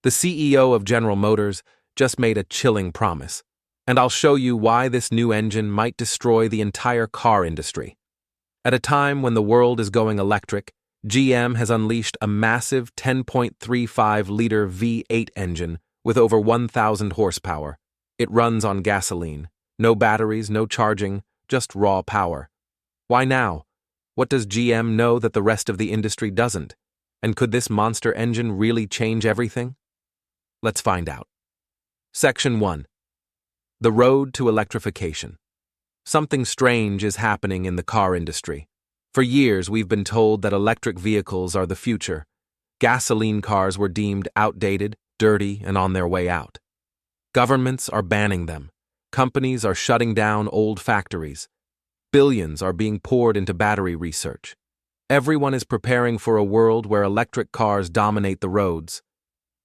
The CEO of General Motors just made a chilling promise, and I'll show you why this new engine might destroy the entire car industry. At a time when the world is going electric, GM has unleashed a massive 10.35-liter V8 engine with over 1,000 horsepower. It runs on gasoline. No batteries, no charging, just raw power. Why now? What does GM know that the rest of the industry doesn't? And could this monster engine really change everything? Let's find out. Section 1. The road to electrification. Something strange is happening in the car industry. For years, we've been told that electric vehicles are the future. Gasoline cars were deemed outdated, dirty, and on their way out. Governments are banning them. Companies are shutting down old factories. Billions are being poured into battery research. Everyone is preparing for a world where electric cars dominate the roads.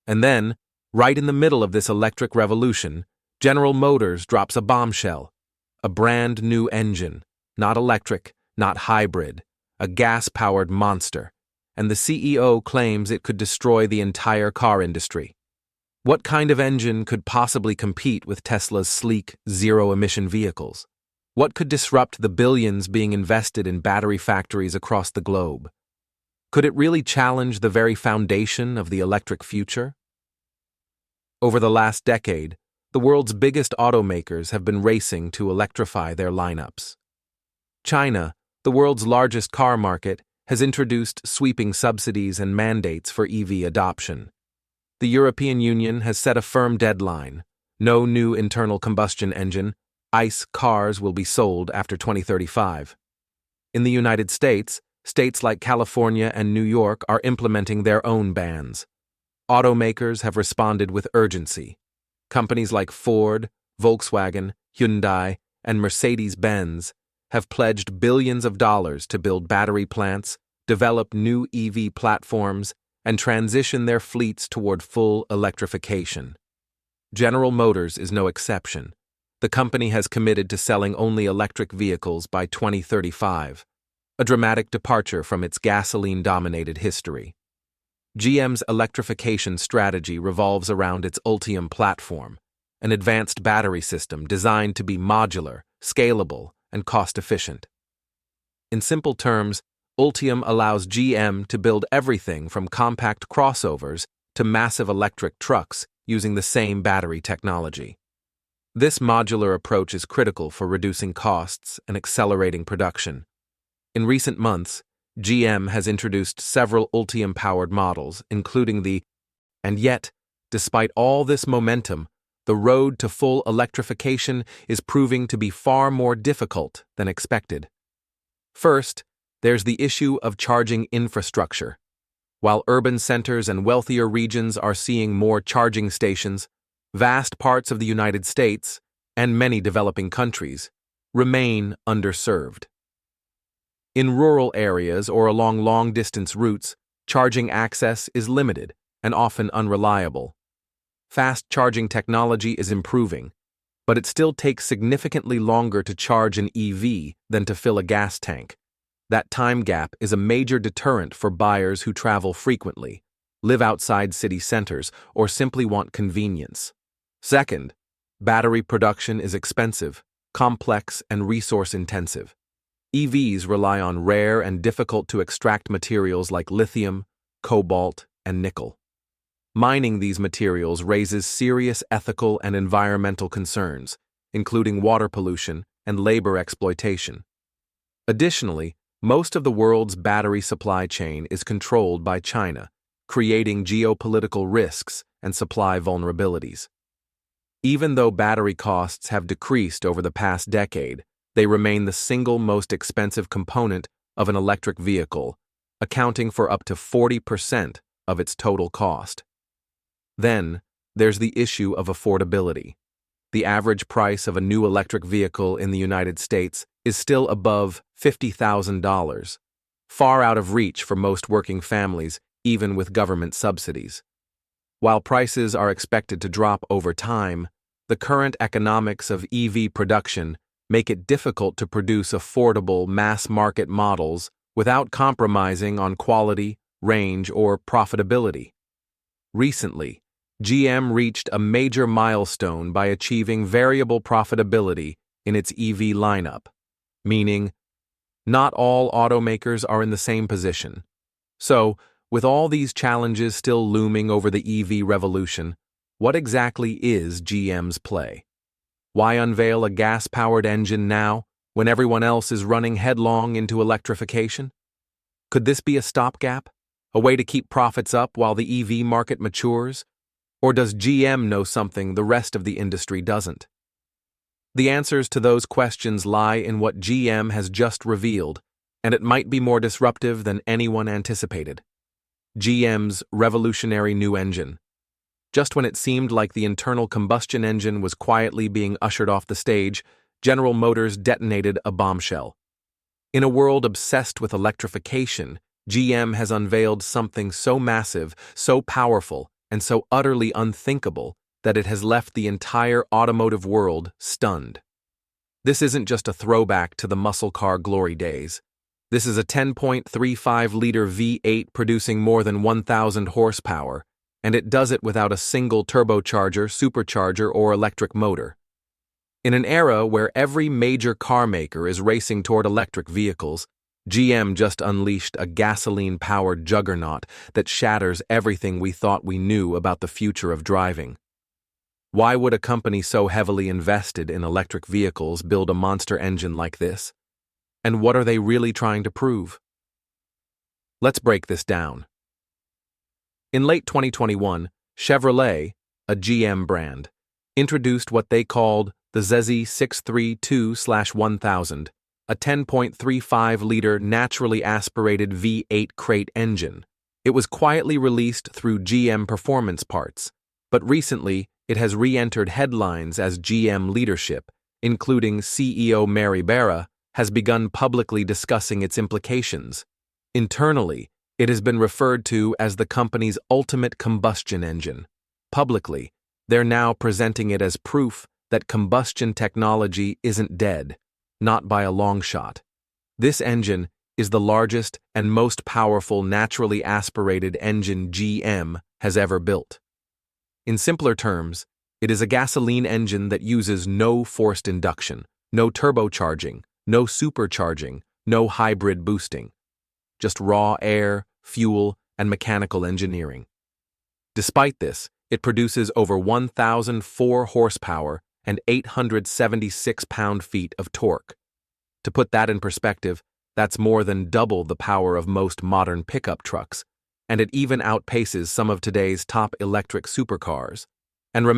And then, right in the middle of this electric revolution, General Motors drops a bombshell. A brand new engine, not electric, not hybrid, a gas-powered monster, and the CEO claims it could destroy the entire car industry. What kind of engine could possibly compete with Tesla's sleek, zero-emission vehicles? What could disrupt the billions being invested in battery factories across the globe? Could it really challenge the very foundation of the electric future? Over the last decade, the world's biggest automakers have been racing to electrify their lineups. China, the world's largest car market, has introduced sweeping subsidies and mandates for EV adoption. The European Union has set a firm deadline. No new internal combustion engine, ICE cars will be sold after 2035. In the United States, states like California and New York are implementing their own bans. Automakers have responded with urgency. Companies like Ford, Volkswagen, Hyundai, and Mercedes-Benz have pledged billions of dollars to build battery plants, develop new EV platforms, and transition their fleets toward full electrification. General Motors is no exception. The company has committed to selling only electric vehicles by 2035, a dramatic departure from its gasoline-dominated history. GM's electrification strategy revolves around its Ultium platform, an advanced battery system designed to be modular, scalable, and cost-efficient. In simple terms, Ultium allows GM to build everything from compact crossovers to massive electric trucks using the same battery technology. This modular approach is critical for reducing costs and accelerating production. In recent months, GM has introduced several Ultium-powered models, including and yet, despite all this momentum, the road to full electrification is proving to be far more difficult than expected. First, there's the issue of charging infrastructure. While urban centers and wealthier regions are seeing more charging stations, vast parts of the United States, and many developing countries, remain underserved. In rural areas or along long-distance routes, charging access is limited and often unreliable. Fast charging technology is improving, but it still takes significantly longer to charge an EV than to fill a gas tank. That time gap is a major deterrent for buyers who travel frequently, live outside city centers, or simply want convenience. Second, battery production is expensive, complex, and resource-intensive. EVs rely on rare and difficult-to-extract materials like lithium, cobalt, and nickel. Mining these materials raises serious ethical and environmental concerns, including water pollution and labor exploitation. Additionally, most of the world's battery supply chain is controlled by China, creating geopolitical risks and supply vulnerabilities. Even though battery costs have decreased over the past decade, they remain the single most expensive component of an electric vehicle, accounting for up to 40% of its total cost. Then, there's the issue of affordability. The average price of a new electric vehicle in the United States is still above $50,000, far out of reach for most working families, even with government subsidies. While prices are expected to drop over time, the current economics of EV production make it difficult to produce affordable mass-market models without compromising on quality, range, or profitability. Recently, GM reached a major milestone by achieving variable profitability in its EV lineup, meaning not all automakers are in the same position. So, with all these challenges still looming over the EV revolution, what exactly is GM's play? Why unveil a gas-powered engine now, when everyone else is running headlong into electrification? Could this be a stopgap? A way to keep profits up while the EV market matures? Or does GM know something the rest of the industry doesn't? The answers to those questions lie in what GM has just revealed, and it might be more disruptive than anyone anticipated. GM's revolutionary new engine. Just when it seemed like the internal combustion engine was quietly being ushered off the stage, General Motors detonated a bombshell. In a world obsessed with electrification, GM has unveiled something so massive, so powerful, and so utterly unthinkable that it has left the entire automotive world stunned. This isn't just a throwback to the muscle car glory days. This is a 10.35-liter V8 producing more than 1,000 horsepower, and it does it without a single turbocharger, supercharger, or electric motor. In an era where every major car maker is racing toward electric vehicles, GM just unleashed a gasoline-powered juggernaut that shatters everything we thought we knew about the future of driving. Why would a company so heavily invested in electric vehicles build a monster engine like this? And what are they really trying to prove? Let's break this down. In late 2021, Chevrolet, a GM brand, introduced what they called the ZZ632/1000, a 10.35-liter naturally aspirated V8 crate engine. It was quietly released through GM Performance Parts, but recently it has re-entered headlines as GM leadership, including CEO Mary Barra, has begun publicly discussing its implications. Internally, it has been referred to as the company's ultimate combustion engine. Publicly, they're now presenting it as proof that combustion technology isn't dead. Not by a long shot. This engine is the largest and most powerful naturally aspirated engine GM has ever built. In simpler terms, it is a gasoline engine that uses no forced induction, no turbocharging, no supercharging, no hybrid boosting. Just raw air, fuel, and mechanical engineering. Despite this, it produces over 1,004 horsepower and 876 pound-feet of torque. To put that in perspective, that's more than double the power of most modern pickup trucks, and it even outpaces some of today's top electric supercars. And remember,